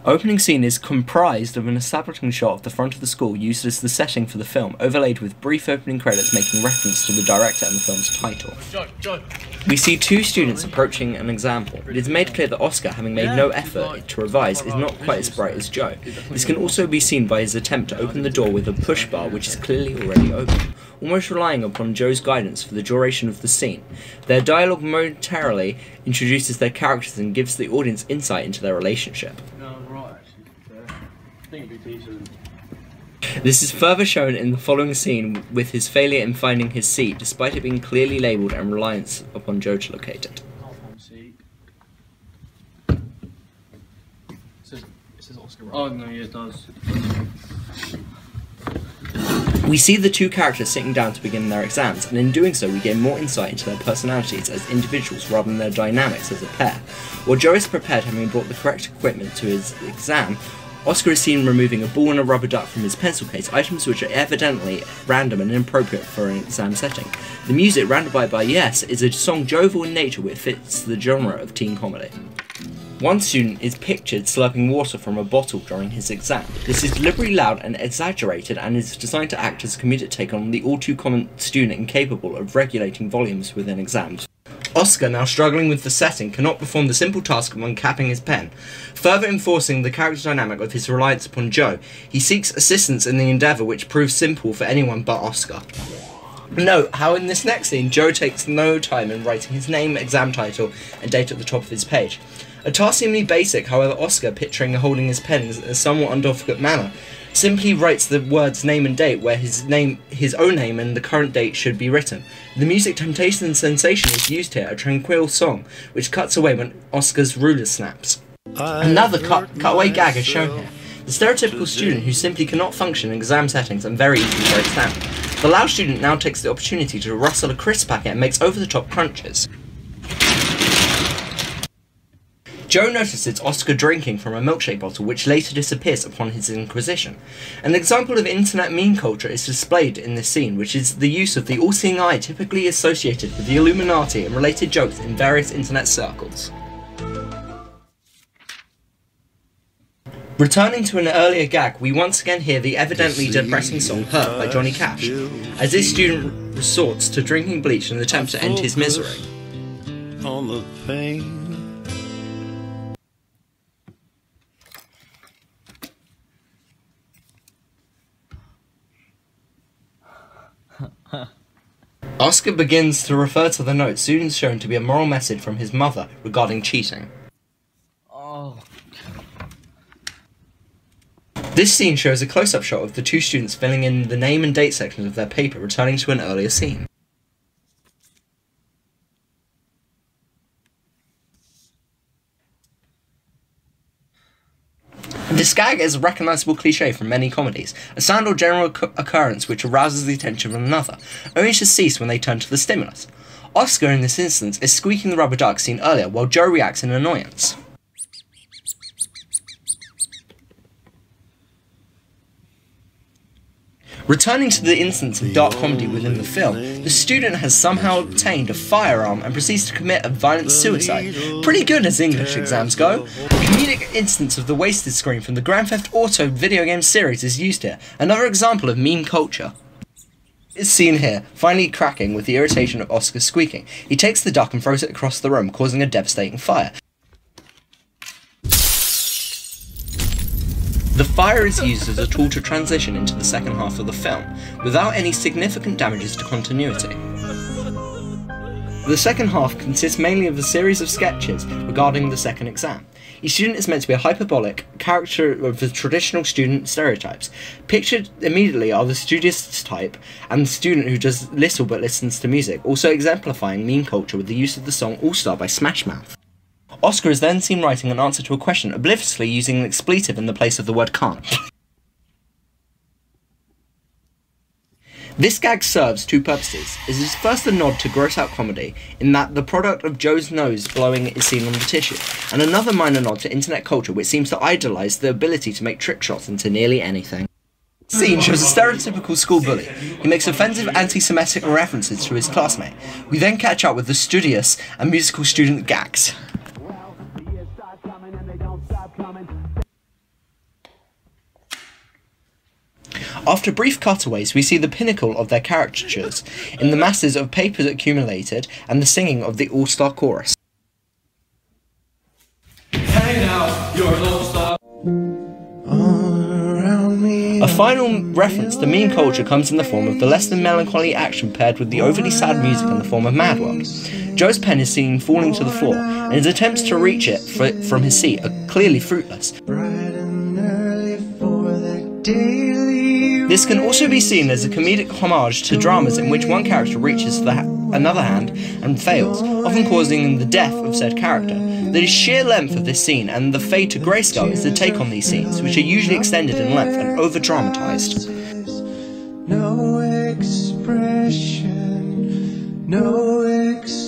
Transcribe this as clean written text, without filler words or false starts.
Opening scene is comprised of an establishing shot of the front of the school used as the setting for the film, overlaid with brief opening credits making reference to the director and the film's title. We see two students approaching an exam hall. It is made clear that Oscar, having made no effort to revise, is not quite as bright as Joe. This can also be seen by his attempt to open the door with a push bar which is clearly already open, almost relying upon Joe's guidance for the duration of the scene. Their dialogue momentarily introduces their characters and gives the audience insight into their relationship. This is further shown in the following scene with his failure in finding his seat, despite it being clearly labelled and reliance upon Joe to locate it. It says Oscar. Oh no, yeah, it does. We see the two characters sitting down to begin their exams, and in doing so we gain more insight into their personalities as individuals rather than their dynamics as a pair. While Joe is prepared, having brought the correct equipment to his exam, Oscar is seen removing a ball and a rubber duck from his pencil case, items which are evidently random and inappropriate for an exam setting. The music, rounded by Yes, is a song jovial in nature which fits the genre of teen comedy. One student is pictured slurping water from a bottle during his exam. This is deliberately loud and exaggerated and is designed to act as a comedic take on the all-too-common student incapable of regulating volumes within exams. Oscar, now struggling with the setting, cannot perform the simple task of uncapping his pen. Further enforcing the character dynamic of his reliance upon Joe, he seeks assistance in the endeavour which proves simple for anyone but Oscar. Note how in this next scene, Joe takes no time in writing his name, exam title, and date at the top of his page. A task seemingly basic, however, Oscar, picturing holding his pen in a somewhat undifficult manner, simply writes the words name and date where his own name and the current date should be written. The music Temptation and Sensation is used here, a tranquil song, which cuts away when Oscar's ruler snaps. Another cutaway gag is shown here. The stereotypical student who simply cannot function in exam settings and very easily breaks down. The loud student now takes the opportunity to rustle a crisp packet and makes over-the-top crunches. Joe notices Oscar drinking from a milkshake bottle which later disappears upon his inquisition. An example of internet meme culture is displayed in this scene, which is the use of the all-seeing eye typically associated with the Illuminati and related jokes in various internet circles. Returning to an earlier gag, we once again hear the evidently depressing song Hurt by Johnny Cash, as this student resorts to drinking bleach in an attempt to end his misery. On the pain. Oscar begins to refer to the note soon shown to be a moral message from his mother regarding cheating. Oh. This scene shows a close-up shot of the two students filling in the name and date sections of their paper, returning to an earlier scene. This gag is a recognisable cliché from many comedies, a sound or general occurrence which arouses the attention of another, only to cease when they turn to the stimulus. Oscar, in this instance, is squeaking the rubber duck seen earlier, while Joe reacts in annoyance. Returning to the instance of dark comedy within the film, the student has somehow obtained a firearm and proceeds to commit a violent suicide. Pretty good as English exams go. A comedic instance of the wasted screen from the Grand Theft Auto video game series is used here, another example of meme culture. It's seen here, finally cracking with the irritation of Oscar squeaking. He takes the duck and throws it across the room, causing a devastating fire. The fire is used as a tool to transition into the second half of the film, without any significant damages to continuity. The second half consists mainly of a series of sketches regarding the second exam. Each student is meant to be a hyperbolic character of the traditional student stereotypes. Pictured immediately are the studious type and the student who does little but listens to music, also exemplifying meme culture with the use of the song All Star by Smash Mouth. Oscar is then seen writing an answer to a question, obliviously using an expletive in the place of the word can't. This gag serves two purposes. It is first a nod to gross-out comedy, in that the product of Joe's nose blowing is seen on the tissue, and another minor nod to internet culture which seems to idolise the ability to make trick shots into nearly anything. The scene shows a stereotypical school bully. He makes offensive anti-Semitic references to his classmate. We then catch up with the studious and musical student Gax. After brief cutaways, we see the pinnacle of their caricatures in the masses of paper accumulated and the singing of the all-star chorus. Hey now, you're an all-star. A final reference to meme culture comes in the form of the less than melancholy action paired with the overly sad music in the form of Mad World. Joe's pen is seen falling to the floor, and his attempts to reach it from his seat are clearly fruitless. This can also be seen as a comedic homage to dramas in which one character reaches another hand and fails, often causing the death of said character. The sheer length of this scene and the fade to grayscale is the take on these scenes, which are usually extended in length and over-dramatized. No expression, no expression.